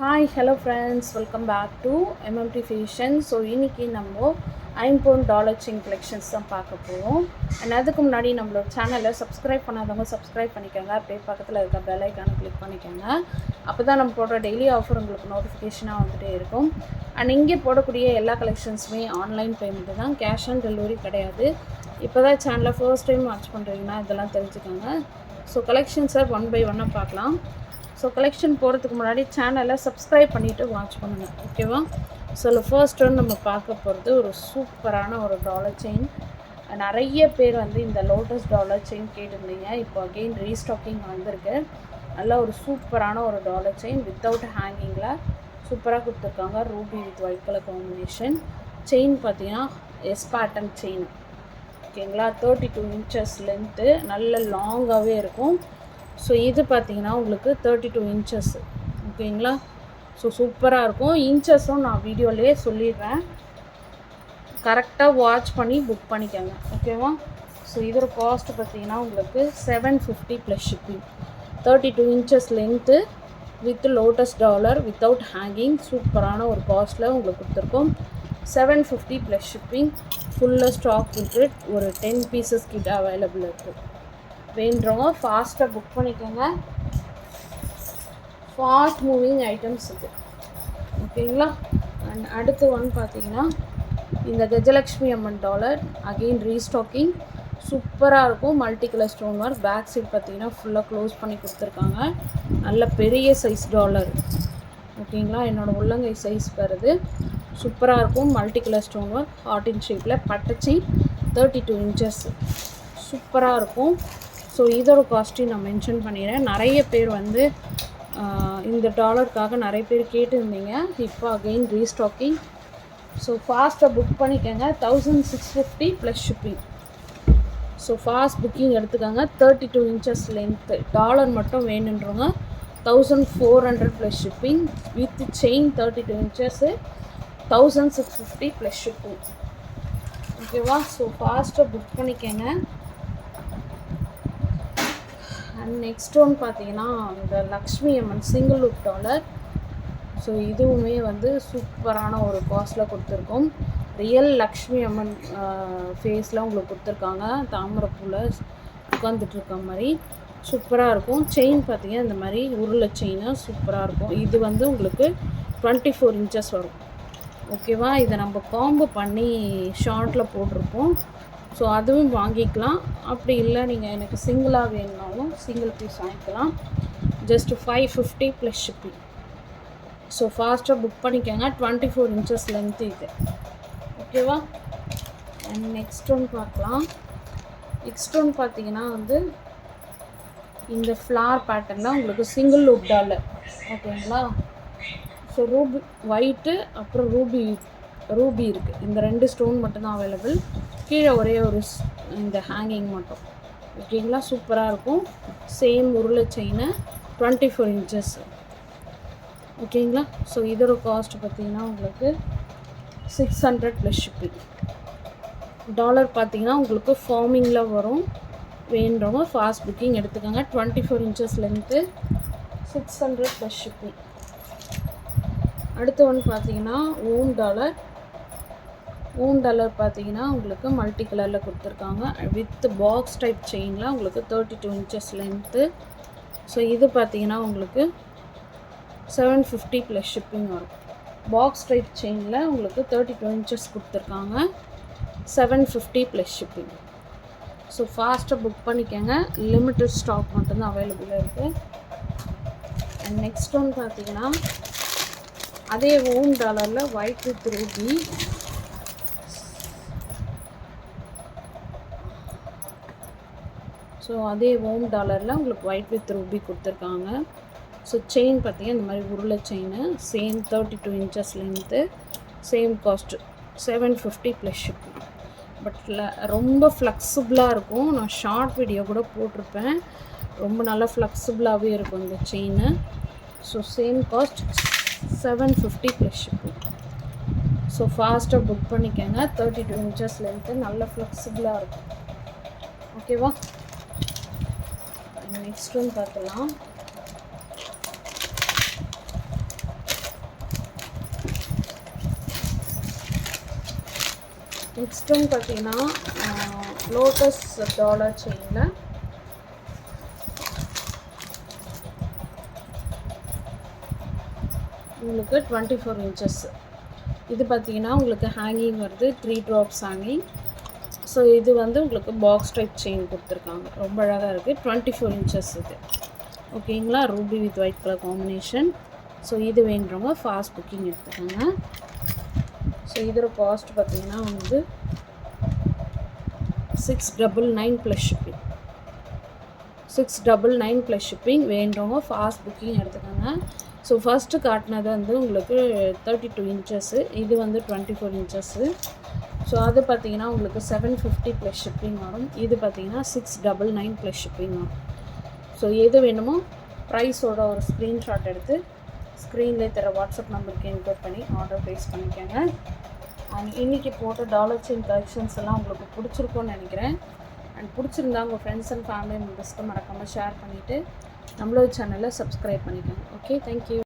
Hi hello friends, welcome back to MMT fashion. So இன்றைக்கி நம்ம ஐம்பொன் டாலர் செயின் கலெக்ஷன்ஸ் தான் பார்க்க போகிறோம். அண்ட் அதுக்கு முன்னாடி நம்மளோட சேனலை சப்ஸ்கிரைப் பண்ணாதவங்க சப்ஸ்கிரைப் பண்ணிக்கோங்க. அப்படியே பக்கத்தில் இருக்க பெல் ஐக்கானை கிளிக் பண்ணிக்கோங்க. அப்போ தான் நம்ம போடுற டெய்லி ஆஃபர் உங்களுக்கு நோட்டிஃபிகேஷனாக வந்துகிட்டே இருக்கும். அண்ட் இங்கே போடக்கூடிய எல்லா கலெக்ஷன்ஸுமே ஆன்லைன் பேமெண்ட்டு தான், கேஷ் ஆன் டெலிவரி கிடையாது. இப்போ தான் சேனலை ஃபர்ஸ்ட் டைம் வாட்ச் பண்ணுறீங்கன்னா இதெல்லாம் தெரிஞ்சுக்கோங்க. ஸோ கலெக்ஷன்ஸை ஒன் பை ஒன்னாக பார்க்கலாம். ஸோ கலெக்ஷன் போகிறதுக்கு முன்னாடி சேனலை சப்ஸ்கிரைப் பண்ணிவிட்டு வாட்ச் பண்ணுங்கள், ஓகேவா? ஸோ ஃபர்ஸ்ட் ஒன் நம்ம பார்க்க போகிறது ஒரு சூப்பரான ஒரு டாலர் செயின். நிறைய பேர் வந்து இந்த லோட்டஸ் டாலர் செயின் கேட்டிருந்தீங்க. இப்போ அகெயின் ரீஸ்டாக்கிங் வந்திருக்கு. நல்ல ஒரு சூப்பரான ஒரு டாலர் செயின் வித்தவுட் ஹேங்கிங்கில் சூப்பராக கொடுத்துருக்காங்க. Ruby with white colour combination. Chain பார்த்தீங்கன்னா எஸ் பேட்டர்ன் செயின், ஓகேங்களா? 32 inches லென்த்து, நல்ல லாங்காகவே இருக்கும். ஸோ இது பார்த்தீங்கன்னா உங்களுக்கு 32 inches, ஓகேங்களா? ஸோ சூப்பராக இருக்கும். இன்ச்சஸும் நான் வீடியோலேயே சொல்லிடுறேன், கரெக்டாக வாட்ச் பண்ணி புக் பண்ணிக்கோங்க, ஓகேவா? ஸோ இதோட காஸ்ட் பார்த்தீங்கன்னா உங்களுக்கு 750 plus shipping. 32 inches length with lotus dollar without hanging, சூப்பரான ஒரு காஸ்ட்டில் உங்களுக்கு கொடுத்துருக்கோம். 750 ப்ளஸ் ஷிப்பிங். ஃபுல்லாக ஸ்டாக் இருக்குது. ஒரு 10 pieces கிட்ட அவைலபிள் இருக்குது. வேண்டுறவங்க ஃபாஸ்ட்டாக புக் பண்ணிக்கோங்க. ஃபாஸ்ட் மூவிங் ஐட்டம்ஸ் இது, ஓகேங்களா? அண்ட் அடுத்து ஒன் பார்த்தீங்கன்னா இந்த Gajalakshmi Amman dollar, again restocking, சூப்பராக இருக்கும். Multi colour stone work. Back side பார்த்தீங்கன்னா ஃபுல்லாக க்ளோஸ் பண்ணி கொடுத்துருக்காங்க. நல்ல பெரிய சைஸ் டாலர், ஓகேங்களா? என்னோடய உள்ளங்கை சைஸ் வருது. சூப்பராக இருக்கும். Multi colour stone work, heart in ஷேப்பில் பட்டச்சி, 32 inches, சூப்பராக இருக்கும். ஸோ இதோட காஸ்ட்டையும் நான் மென்ஷன் பண்ணிடுறேன். நிறைய பேர் வந்து இந்த டாலருக்காக நிறைய பேர் கேட்டுருந்தீங்க. இப்போ அகெயின் ரீஸ்டாக்கிங். ஸோ ஃபாஸ்ட்டாக புக் பண்ணிக்கோங்க. 1650 plus shipping. So fast booking எடுத்துக்கோங்க. 32 inches லென்த்து டாலர் மட்டும் வேணுன்றவங்க 1400 plus shipping. With chain 32 inches 1650 plus shipping, ஓகேவா? ஸோ ஃபாஸ்ட்டாக புக் பண்ணிக்கோங்க. அண்ட் நெக்ஸ்ட் ஒன் பார்த்தீங்கன்னா இந்த லக்ஷ்மி அம்மன் சிங்கிள் லுக் டாலர். ஸோ இதுவுமே வந்து சூப்பரான ஒரு காஸ்ட்டில் கொடுத்துருக்கோம். ரியல் லக்ஷ்மி அம்மன் ஃபேஸில் உங்களுக்கு கொடுத்துருக்காங்க. தாமரைப்பூவில் உட்காந்துட்ருக்க மாதிரி சூப்பராக இருக்கும். செயின் பார்த்தீங்கன்னா இந்த மாதிரி உருளை செயினாக சூப்பராக இருக்கும். இது வந்து உங்களுக்கு 24 inches வரும், ஓகேவா? இதை நம்ம காம்போ பண்ணி ஷார்ட்டில் போட்டிருப்போம். ஸோ அதுவும் வாங்கிக்கலாம். அப்படி இல்லை நீங்கள் எனக்கு சிங்கிளாக வேணுனாலும் சிங்கிள் பீஸ் வாங்கிக்கலாம். Just 550 plus shipping. ஸோ ஃபாஸ்ட்டாக புக் பண்ணிக்கோங்க. 24 inches லென்த்து இது, ஓகேவா? அண்ட் நெக்ஸ்ட் ஒன் பார்க்கலாம். நெக்ஸ்ட் ஒன் பார்த்தீங்கன்னா வந்து இந்த ஃப்ளார் பேட்டர்னில் உங்களுக்கு சிங்கிள் லுக் டாலர், ஓகேங்களா? ஸோ ரூபி ஒயிட்டு அப்புறம் ரூபி இருக்குது. இந்த 2 ஸ்டோன் மட்டும்தான் அவைலபிள். கீழே ஒரே ஒரு இந்த ஹேங்கிங் மட்டும், ஓகேங்களா? சூப்பராக இருக்கும். சேம் உருளை செயினை 24 inches, ஓகேங்களா? ஸோ இதோட காஸ்ட் பார்த்தீங்கன்னா உங்களுக்கு 600 ப்ளஸ் ஷிப்பிங். டாலர் பார்த்தீங்கன்னா உங்களுக்கு ஃபார்மிங்கில் வரும். வேண்டுறவங்க ஃபாஸ்ட் புக்கிங் எடுத்துக்கோங்க. 24 inches லென்த்து, 600 ப்ளஸ் ஷிப்பிங். அடுத்த ஒன்று பார்த்தீங்கன்னா ஓம் டாலர். ஓம் டாலர் பார்த்தீங்கன்னா உங்களுக்கு மல்டி கலரில் கொடுத்துருக்காங்க. வித் பாக்ஸ் டைப் செயினில் உங்களுக்கு 32 inches லென்த்து. ஸோ இது பார்த்தீங்கன்னா உங்களுக்கு 750 ப்ளஸ் ஷிப்பிங் வரும். பாக்ஸ் டைப் செயினில் உங்களுக்கு 32 inches கொடுத்துருக்காங்க. 750 ப்ளஸ் ஷிப்பிங். ஸோ ஃபாஸ்ட்டாக புக் பண்ணிக்கோங்க. லிமிட்டட் ஸ்டாக் மட்டும்தான் அவைலபிளாக இருக்குது. அண்ட் நெக்ஸ்ட் ஒன் பார்த்தீங்கன்னா அதே ஓம் டாலரில் ஒயிட் வித் ரூபி. ஸோ அதே ஓம் டாலரில் உங்களுக்கு ஒயிட் வித் ரூபி கொடுத்துருக்காங்க. ஸோ செயின் பார்த்தீங்கன்னா இந்த மாதிரி உருளை chain, same 32 inches length, same cost 750 plus shipping. But ரொம்ப ஃப்ளெக்சிபிளாக இருக்கும். நான் ஷார்ட் வீடியோ கூட போட்டிருப்பேன். ரொம்ப நல்லா ஃப்ளெக்சிபிளாகவே இருக்கும் இந்த chain. So same cost 750 plus shipping. So ஃபாஸ்ட்டாக புக் பண்ணிக்கோங்க. 32 inches லென்த்து, நல்ல ஃப்ளெக்சிபிளாக இருக்கும், ஓகேவா? நெக்ஸ்ட் ஒன் பார்க்கலாம். நெக்ஸ்ட் ஒன் பார்த்தீங்கன்னா லோட்டஸ் டாலர் செயினில் உங்களுக்கு 24 இன்ச்சஸ். இது பார்த்தீங்கன்னா உங்களுக்கு ஹேங்கிங் வருது, 3 ட்ராப்ஸ் ஹேங்கிங். ஸோ இது வந்து உங்களுக்கு பாக்ஸ் டைப் செயின் கொடுத்துருக்காங்க, ரொம்ப அழகாக இருக்குது. 24 இன்ச்சஸ் இது. ஓகேங்களா, ruby with white colour combination. So இது வேண்டுறவங்க ஃபாஸ்ட் புக்கிங் எடுத்துக்கோங்க. ஸோ இதோட காஸ்ட் பார்த்தீங்கன்னா வந்து 699 ப்ளஸ் ஷிப்பிங். 699 plus shipping. வேண்டுறவங்க ஃபாஸ்ட் புக்கிங் எடுத்துக்கோங்க. ஸோ ஃபஸ்ட்டு காட்டினது வந்து உங்களுக்கு 32 இன்ச்சஸ்ஸு, இது வந்து 24 இன்ச்சஸ்ஸு. ஸோ அது பார்த்தீங்கன்னா உங்களுக்கு 750 ப்ளஸ் ஷிப்பிங் வரும். இது பார்த்தீங்கன்னா 699 ப்ளஸ் ஷிப்பிங் வரும். ஸோ எது வேணுமோ ப்ரைஸோட ஒரு ஸ்க்ரீன்ஷாட் எடுத்து ஸ்க்ரீன்லேயே தர வாட்ஸ்அப் நம்பருக்கு என்கொயர் பண்ணி ஆர்டர் ப்ளேஸ் பண்ணிக்கோங்க. அண்ட் இன்றைக்கி போட்ட டாலர் செயின் கலெக்ஷன்ஸ் எல்லாம் உங்களுக்கு பிடிச்சிருக்கும்னு நினைக்கிறேன். அண்ட் பிடிச்சிருந்தா உங்கள் ஃப்ரெண்ட்ஸ் அண்ட் ஃபேமிலி மெம்பர்ஸ்க்கு மறக்காமல் ஷேர் பண்ணிவிட்டு நம்மளோட சேனலை சப்ஸ்கிரைப் பண்ணிக்கோங்க. Okay, thank you.